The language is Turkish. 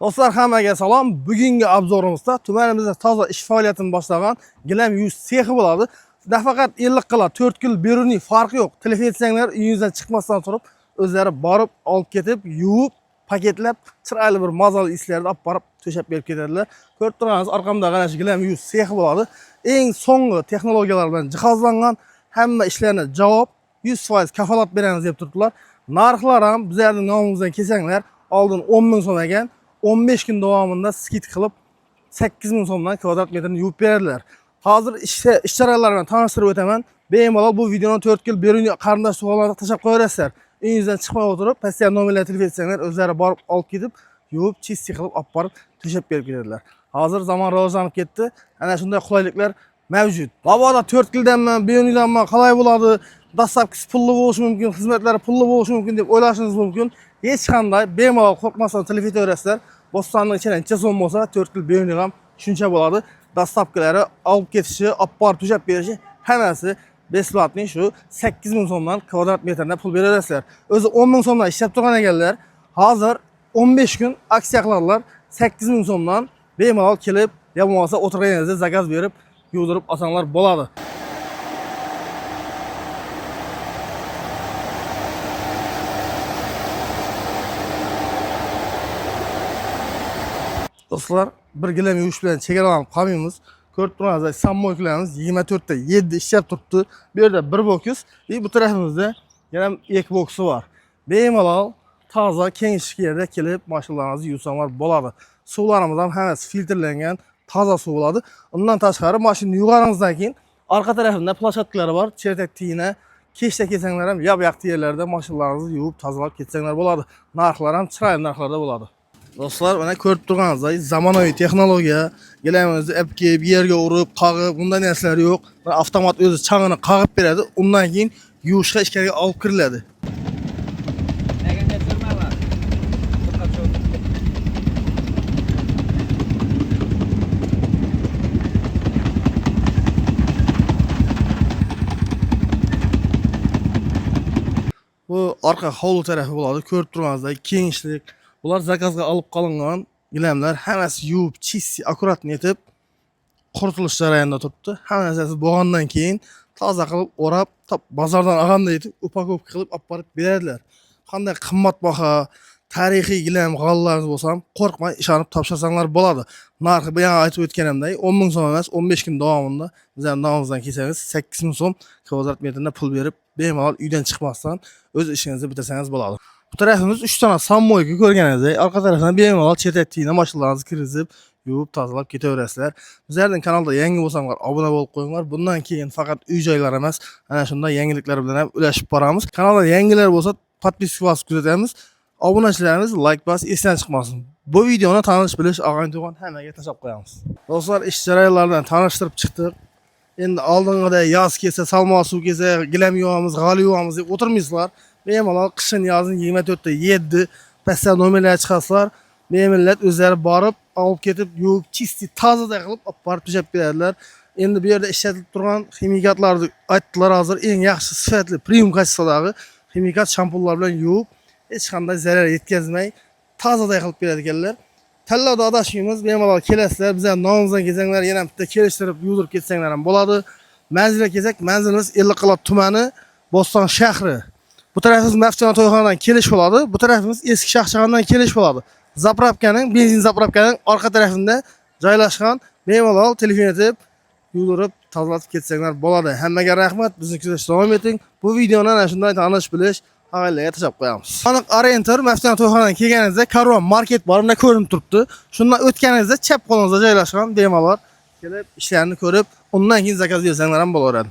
Dostlar, hammaga salom. Bugungi obzorimizda tumanimizda toza ish faoliyatini boshlagan gilam yuz sexi bo'ladi. Nafaqat 50 qila 4 yil beruniy farqi yo'q. Telefon etsanglar uyingizdan chiqmasdan turib, o'zlari borib olib ketib, yuvib, paketlab, chiroyli bir mazali ishlarni olib borib to'shab berib ketadilar. Ko'rib turganingiz orqamda mana shu gilam yuz sexi bo'ladi. Eng so'nggi texnologiyalar bilan jihozlangan, hamma ishlarni javob 100% kafolat beramiz deb turibdilar. Narxlar ham bizlarning nomimizdan kelsanglar, oldin 10 ming so'm ekan. 15 gün davomida skit qilib 8 ming so'mdan kvadrat metrini yuvib beradilar. Hozir ish jarayonlari bilan tanishtirib o'taman. Bemalol bu videoni 4 yil beruniy qarindosh urug'larga tashab qo'yaverasizlar. Uyingizdan chiqmay o'tirib, pastiyan nomerlarga telefon etsanglar, o'zlari borib olib ketib, yuvib, chisti qilib olib borib to'shab berib ketadilar. Hozir zamon rivojlanib ketdi. Ana shunday qulayliklar mavjud. Mabodo 4 yildanmi, beruniydanmi qalay bo'ladi? Dastlabkisi pulli bo'lishi mumkin, xizmatlari pulli bo'lishi mumkin deb o'ylashingiz mumkin. Hech qanday bemalol qo'rqmasdan telefon etaverasizlar. Bo'stonning ichida necha so'm bo'lsa, 4 yil beruniy ham shuncha bo'ladi. Dastlabkilari olib ketishi, olib borib to'shab berishi hammasi besplatniy shu 8 ming so'mdan kvadrat metrdan pul beraverasizlar. O'zi 10 ming so'mdan ishlab turgan ekanlar. Hozir 15 kun aksiya qiladilar. 8 ming so'mdan bemalol kelib, ya bo'lmasa o'tirganingizda zakaz berib, yuvdirib olsanglar bo'ladi. Dostlar, bir gilam yuvish bilan chegaralanib qolmaymiz. Ko'rib turganingizdek, sammoykalarimiz 24 ta 7 ishlab turibdi. Bu yerda bir boks, bu tarafimizda yana 2 boksi bor. Bemalol toza, kengishli yerda kelib mashinalarni yuvsanglar bo'ladi. Suvlarimiz ham hammasi filtrlangan, toza suv bo'ladi. Undan tashqari mashinani yuvganingizdan keyin orqa tarafida plashatkalari bor. Chertak tiyina, kechda kelsanglar ham yab-yaqti yerlarda mashinalaringizni yuvib tozalab ketsanglar bo'ladi. Narxlar ham chiroyli narxlarda bo'ladi. Dostlar, mana ko'rib turganingizdek, zamonaviy texnologiya, gilamimizni epki bir yerga urib, qag'ib, bunday narsalar yo'q. Avtomat o'zi chang'ini qag'ib beradi, undan keyin yuvishga ichkariga olib kiriladi. Bu orqa hovli tarafi bo'ladi. Ko'rib turganingizdek, kengishlik. Bular zakazga olib qolingan gilamlar, hammasi yuvib, chisti, akkuratni etib, quritilish jarayonida turibdi. Hamma narsasi bo'lgandan keyin toza qilib o'rab, bozordan olganday etib, upakovka qilib olib borib beradilar. Qanday qimmatbaho tarixiy gilam g'allarimiz bo'lsa ham, qo'rqmay ishonib topshirsanglar bo'ladi. Narxi yana aytib o'tganimdek, 10 ming so'm emas, 15 kun davomida bizning nomimizdan kelsangiz 8 ming so'm kvadrat metrdan pul berib, bemalol uydan chiqmasdan o'z ishingizni bitirsangiz bo'ladi. Bu tarafimiz 3 tane sammoyka ko'rganingizdek, orqa tarafdan bemalol chetatdiyna mashinalarni kirizib, yuvib, tozalab ketaverasizlar. Bizlarning kanalda yangi bo'lsanglar, obuna bo'lib qo'yinglar. Bundan keyin faqat uy-joylar emas, ana shunday yangiliklar bilan ham ulashib boramiz. Kanalda yangilar bo'lsa, podpiska bosib kuzatamiz. Obunachilarimiz like bosib, esdan chiqmasin. Bu videoni tanish bilish, og'ay-tug'an hammaga tashab qo'yamiz. Do'stlar, ish jarayonlaridan tanishtirib chiqdik. Endi oldingida yoz kelsa, salmo suv kelsa, gilam yuvamiz, g'ali yuvamiz deb o'tirmaysizlar. Bemalol qishin yozin 24 ta 7 pastda nomerlar chiqasizlar. Millat o'zlari borib, olib ketib, yuvib, chisti, tozaday qilib olib borib to'shab beradilar. Endi bu yerda ishlatilib turgan ximikatlarni aytdilar, hozir eng yaxshi sifatli premium kачестводagi ximikat shampunlar bilan yuvib, hech qanday zarar yetkazmay, tozaday qilib beradi ekanlar. Tanlovda adashmaymiz, bemalol kelasizlar, bizlar nomimizdan kelsanglar, yana bitta kelishtirib, yuvdirib ketsanglar ham bo'ladi. Manzilga kelsak, manzilimiz 50 qilot tumani, Bo'ston shahri. Bu tarafimiz Mafchana to'yxonadan kelish bo'ladi, bu tarafimiz Eski Shohjahondan kelish bo'ladi. Zapravkaning, benzin zapravkaning orqa tarafida joylashgan. Bemalol telefon etib, yuvdirib, tozalatib ketsanglar bo'ladi. Hammaga rahmat, bizni kuzatishda davom eting. Bu videoni ana shunday tanish bilish, og'aylarga tashab qo'yamiz. Aniq orientir Mafchana to'yxonadan kelganingizda Karvon market borida ko'rinib turibdi. Shundan o'tganingizda chap qo'lingizda joylashgan, bemalol kelib ishlarni ko'rib, undan keyin zakaz bersanglar ham bo'laveradi.